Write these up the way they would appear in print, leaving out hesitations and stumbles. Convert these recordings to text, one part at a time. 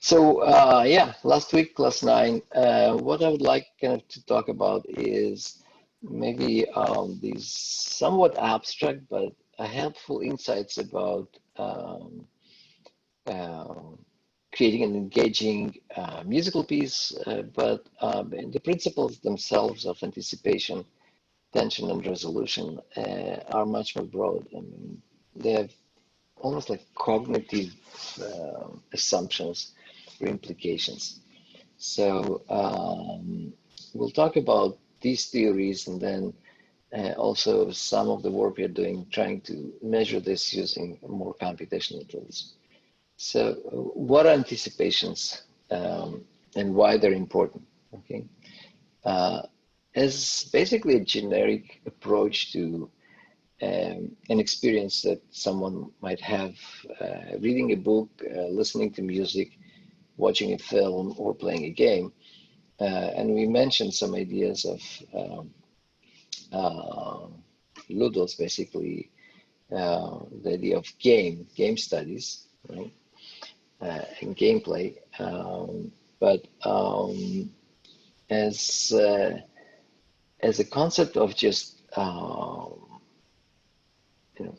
Yeah, last week, class 9, what I would like kind of to talk about is maybe these somewhat abstract but helpful insights about uh, creating an engaging musical piece, but the principles themselves of anticipation, tension, and resolution are much more broad. I mean, they have almost like cognitive assumptions or implications. We'll talk about these theories and then also some of the work we are doing trying to measure this using more computational tools. So, what are anticipations and why they're important? Okay, uh, as basically a generic approach to an experience that someone might have reading a book, listening to music, watching a film, or playing a game. And we mentioned some ideas of uh, Ludus, basically the idea of game studies, right, and gameplay. But as as a concept of just you know,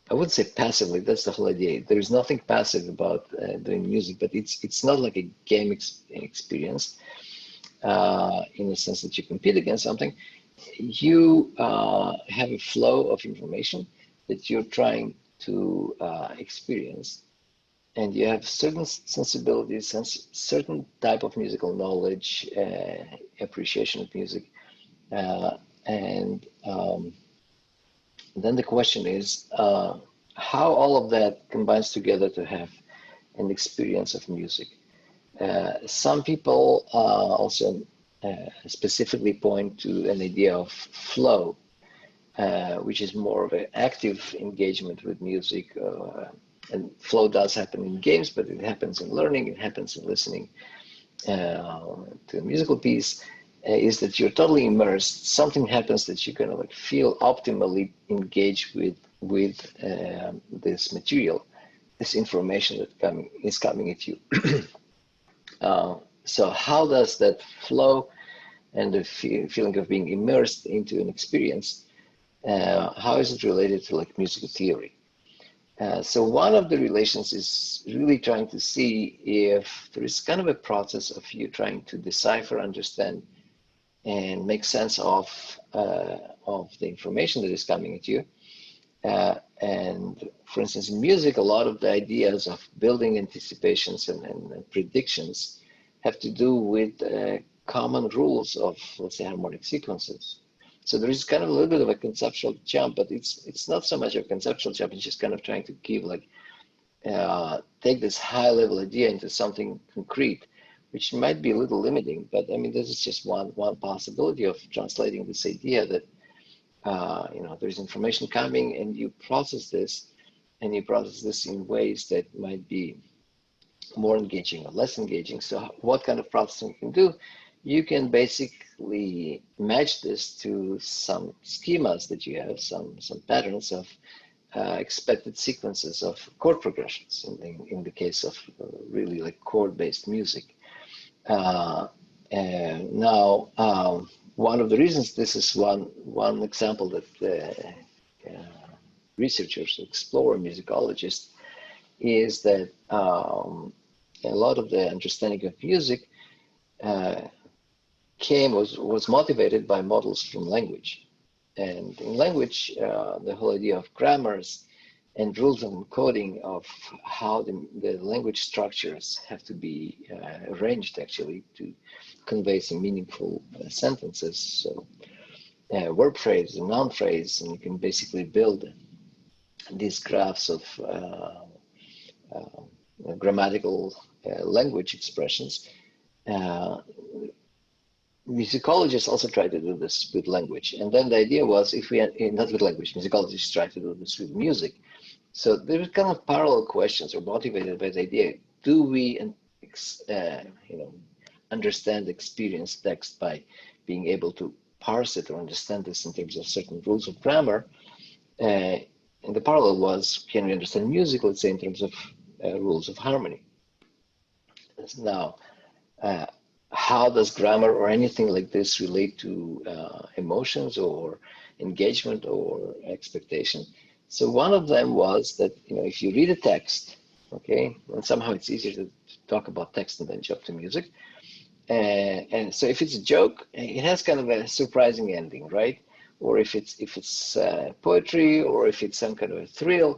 I wouldn't say passively. That's the whole idea. There is nothing passive about doing music, but it's not like a game experience in the sense that you compete against something. You have a flow of information that you're trying to experience, and you have certain sensibilities and certain type of musical knowledge, appreciation of music, and then the question is how all of that combines together to have an experience of music. Some people also specifically point to an idea of flow, which is more of an active engagement with music. And flow does happen in games, but it happens in learning, it happens in listening to a musical piece. Is that you're totally immersed. Something happens that you kind of like feel optimally engaged with this material, this information that is coming at you. So how does that flow and the feeling of being immersed into an experience, how is it related to like musical theory? So one of the relations is really trying to see if there is kind of a process of you trying to decipher, understand, and make sense of the information that is coming at you. And for instance, in music, a lot of the ideas of building anticipations and predictions have to do with common rules of, let's say, harmonic sequences. So there is kind of a little bit of a conceptual jump, but it's not so much a conceptual jump. It's just kind of trying to give like take this high level idea into something concrete, which might be a little limiting. But I mean, this is just one possibility of translating this idea that there's information coming and you process this, and you process this in ways that might be more engaging or less engaging. So what kind of processing you can do? You can basically match this to some schemas that you have, some patterns of expected sequences of chord progressions in the case of really like chord-based music. And now, one of the reasons this is one example that researchers, explore musicologists, is that a lot of the understanding of music was motivated by models from language. And in language, the whole idea of grammars and rules of encoding of how the language structures have to be arranged actually to convey some meaningful sentences. So verb phrase and noun phrase, and you can basically build these graphs of grammatical language expressions. Musicologists also try to do this with language. And then the idea was, if we had, not with language, musicologists try to do this with music. So there's kind of parallel questions or motivated by the idea, do we understand, experience text by being able to parse it or understand this in terms of certain rules of grammar? And the parallel was, can we understand music, let's say, in terms of rules of harmony? Now, how does grammar or anything like this relate to emotions or engagement or expectation? So one of them was that, if you read a text, okay, and somehow it's easier to talk about text and then jump to music. And so if it's a joke, it has kind of a surprising ending, right? Or if it's poetry, or if it's some kind of a thriller,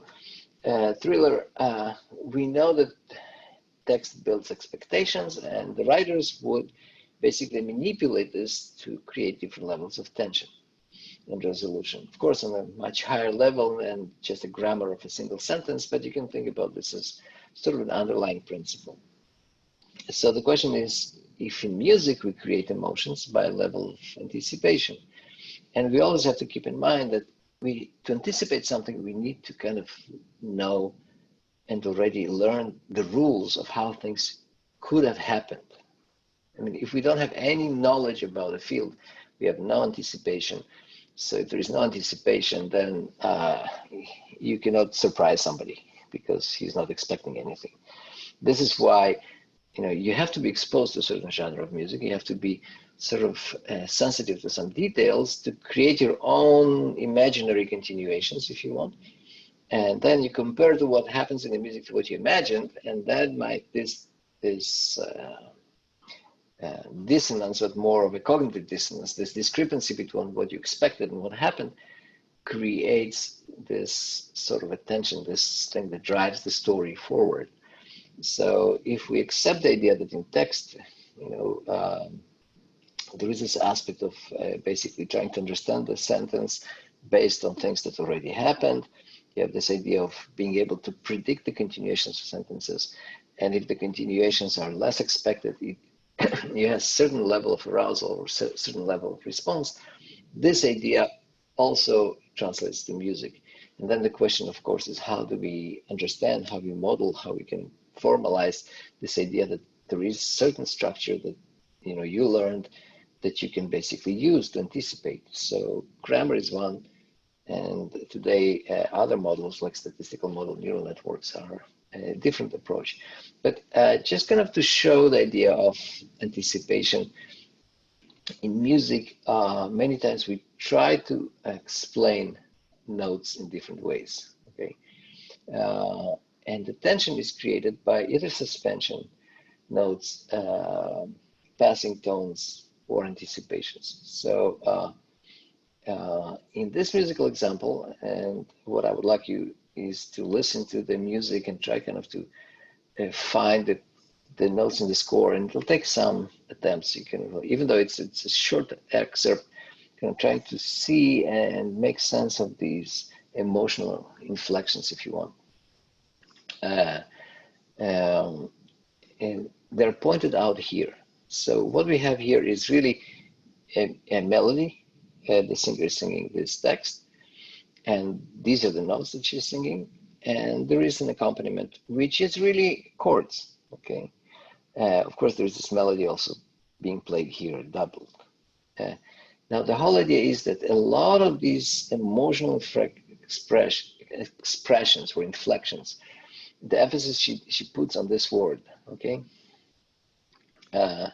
we know that text builds expectations, and the writers would basically manipulate this to create different levels of tension and resolution. Of course, on a much higher level than just a grammar of a single sentence, but you can think about this as sort of an underlying principle. So the question is, if in music we create emotions by a level of anticipation, and we always have to keep in mind that to anticipate something, we need to kind of know and already learn the rules of how things could have happened. I mean, if we don't have any knowledge about a field, we have no anticipation. So if there is no anticipation, then you cannot surprise somebody because he's not expecting anything. This is why you have to be exposed to a certain genre of music. You have to be sort of sensitive to some details to create your own imaginary continuations, if you want. And then you compare to what happens in the music to what you imagined, and that might this dissonance, but more of a cognitive dissonance, this discrepancy between what you expected and what happened, creates this sort of attention, this thing that drives the story forward. So if we accept the idea that in text, there is this aspect of basically trying to understand the sentence based on things that already happened. You have this idea of being able to predict the continuations of sentences. And if the continuations are less expected, you have a certain level of arousal or certain level of response. This idea also translates to music. And then the question, of course, is how do we understand, how we model, how we can formalize this idea that there is certain structure that you learned that you can basically use to anticipate. So grammar is one, and today other models like statistical model neural networks are a different approach. But just kind of to show the idea of anticipation in music, many times we try to explain notes in different ways. Okay, and the tension is created by either suspension, notes, passing tones, or anticipations. So in this musical example, and what I would like you is to listen to the music and try kind of to find the notes in the score, and it'll take some attempts. You can, even though it's a short excerpt, kind of trying to see and make sense of these emotional inflections, if you want. And they're pointed out here. So what we have here is really a melody. The singer is singing this text, and these are the notes that she's singing, and there is an accompaniment, which is really chords. Okay. Of course, there's this melody also being played here, doubled. Now, the whole idea is that a lot of these emotional expressions or inflections, the emphasis she puts on this word, okay, and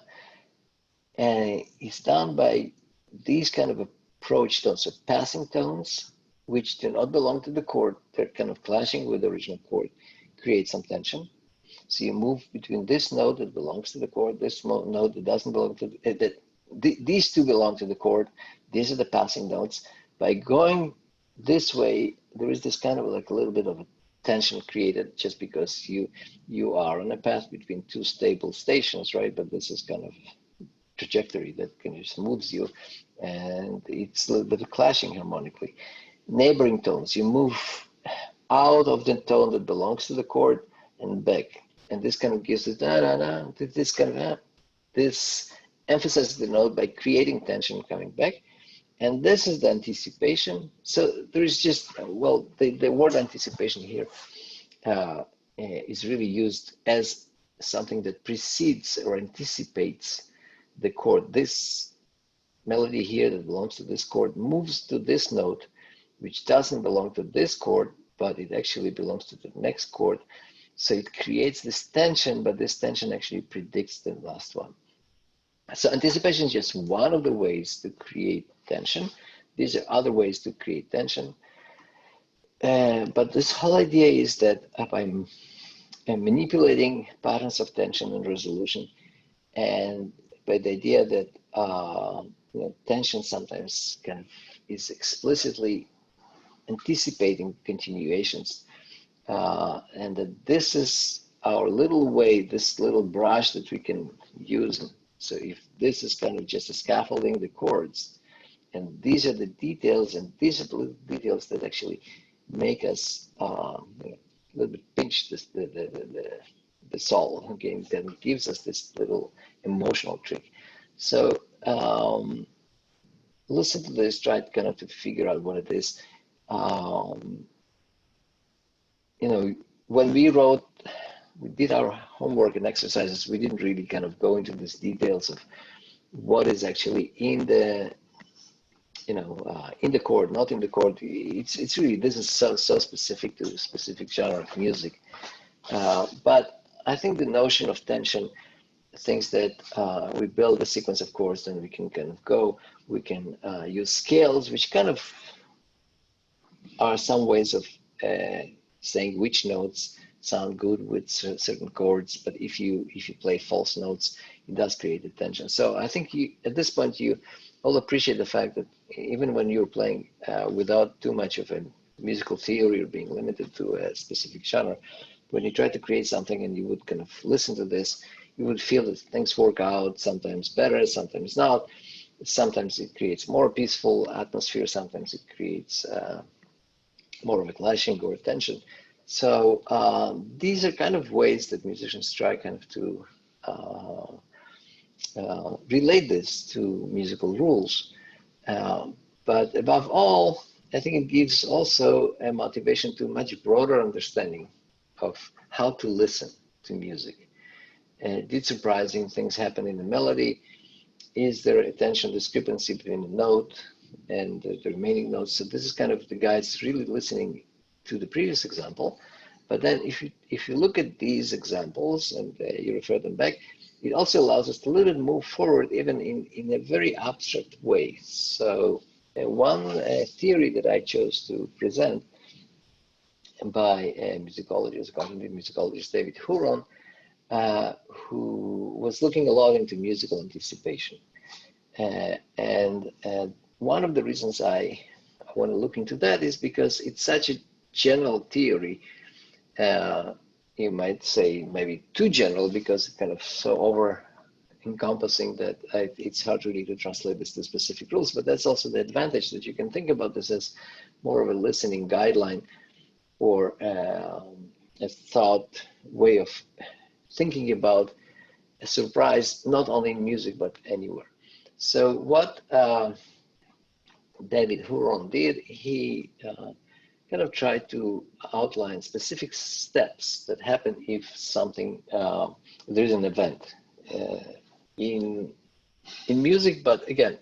it's done by these kind of approach tones, so passing tones, which do not belong to the chord, they're kind of clashing with the original chord, create some tension. So you move between this note that belongs to the chord, this note that doesn't belong to these two belong to the chord. These are the passing notes. By going this way, there is this kind of like a little bit of a tension created just because you are on a path between two stable stations, right? But this is kind of trajectory that kind of just moves you, and it's a little bit of clashing harmonically. Neighboring tones, you move out of the tone that belongs to the chord and back, and this kind of gives it this kind of this emphasizes the note by creating tension coming back, and this is the anticipation. So there is just, well, the word anticipation here is really used as something that precedes or anticipates the chord. This melody here that belongs to this chord moves to this note, which doesn't belong to this chord, but it actually belongs to the next chord. So it creates this tension, but this tension actually predicts the last one. So anticipation is just one of the ways to create tension. These are other ways to create tension. But this whole idea is that I'm manipulating patterns of tension and resolution, and by the idea that tension sometimes kind of is explicitly anticipating continuations, and that this is our little way, this little brush that we can use. So if this is kind of just a scaffolding, the chords, and these are the details, and these are the little details that actually make us a little bit pinch this, the soul, okay, that gives us this little emotional trick. So listen to this, try kind of to figure out what it is. When we did our homework and exercises, we didn't really kind of go into these details of what is actually in the in the chord, not in the chord. It's really, this is so specific to a specific genre of music. But I think the notion of tension thinks that we build a sequence of chords, and we can kind of go. We can use scales, which kind of are some ways of saying which notes sound good with certain chords. But if you play false notes, it does create a tension. So I think at this point you all appreciate the fact that even when you're playing without too much of a musical theory or being limited to a specific genre, when you try to create something and you would kind of listen to this, you would feel that things work out, sometimes better, sometimes not. Sometimes it creates more peaceful atmosphere, sometimes it creates more of a clashing or tension. So these are kind of ways that musicians try kind of to relate this to musical rules. But above all, I think it gives also a motivation to much broader understanding of how to listen to music. Did surprising things happen in the melody? Is there a tension discrepancy between the note and the remaining notes? So this is kind of the guides really listening to the previous example. But then if you look at these examples and you refer them back, it also allows us to a little bit move forward even in a very abstract way. So one theory that I chose to present by a musicologist, cognitive musicologist, David Huron, who was looking a lot into musical anticipation. And one of the reasons I want to look into that is because it's such a general theory. You might say maybe too general, because it's kind of so over encompassing that it's hard really to translate this to specific rules. But that's also the advantage, that you can think about this as more of a listening guideline, or a thought way of thinking about a surprise, not only in music, but anywhere. So what David Huron did, he kind of tried to outline specific steps that happen if something, there's an event in music. But again,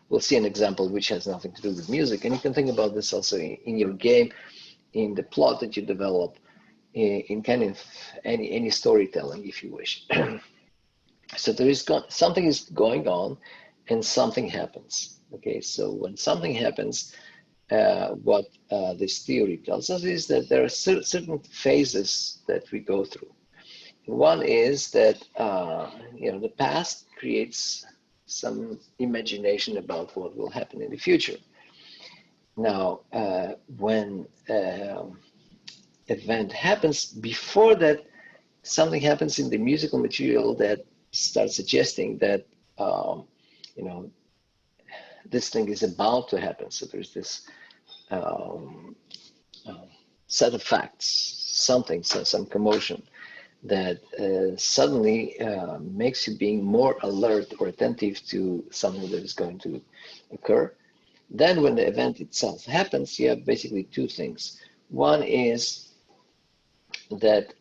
we'll see an example which has nothing to do with music. And you can think about this also in your game, in the plot that you develop, in kind of any storytelling, if you wish. So there is something is going on, and something happens. Okay, so when something happens, what this theory tells us is that there are certain phases that we go through. One is that the past creates some imagination about what will happen in the future. Now, when event happens, before that, something happens in the musical material that starts suggesting that this thing is about to happen. So there's this set of facts, some commotion that suddenly makes you being more alert or attentive to something that is going to occur. Then when the event itself happens, you have basically two things. One is that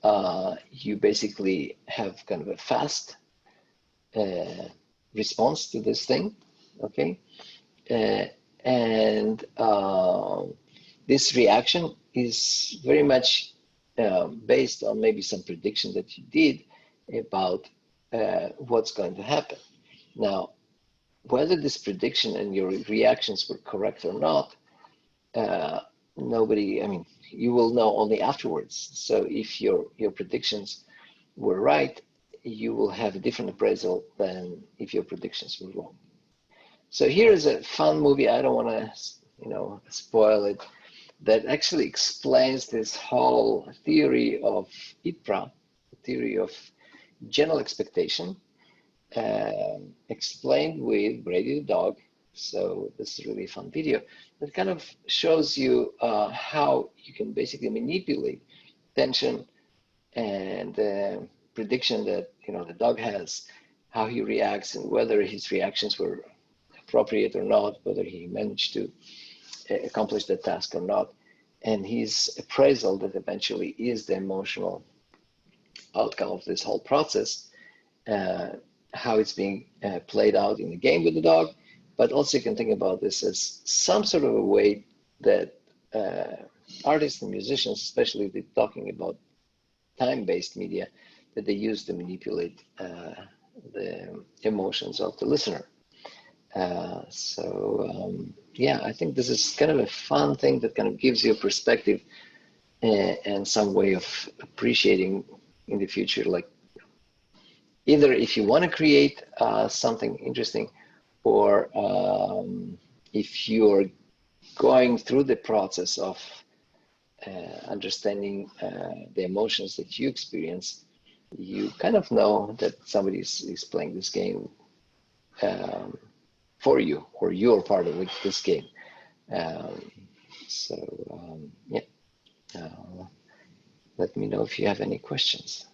you basically have kind of a fast response to this thing, okay? And this reaction is very much based on maybe some prediction that you did about what's going to happen. Now, whether this prediction and your reactions were correct or not, nobody, I mean, you will know only afterwards. So if your predictions were right, you will have a different appraisal than if your predictions were wrong. So here is a fun movie. I don't want to, spoil it. That actually explains this whole theory of IPRA, the theory of general expectation, explained with Brady the dog. So this is really a fun video that kind of shows you how you can basically manipulate tension and prediction that the dog has, how he reacts, and whether his reactions were appropriate or not, whether he managed to accomplish the task or not, and his appraisal that eventually is the emotional outcome of this whole process, how it's being played out in the game with the dog. But also you can think about this as some sort of a way that artists and musicians, especially if they're talking about time-based media, that they use to manipulate the emotions of the listener. Yeah, I think this is kind of a fun thing that kind of gives you a perspective and some way of appreciating in the future, like either if you want to create something interesting, or if you're going through the process of understanding the emotions that you experience, you kind of know that somebody is playing this game for you, or you're part of this game. Yeah, let me know if you have any questions.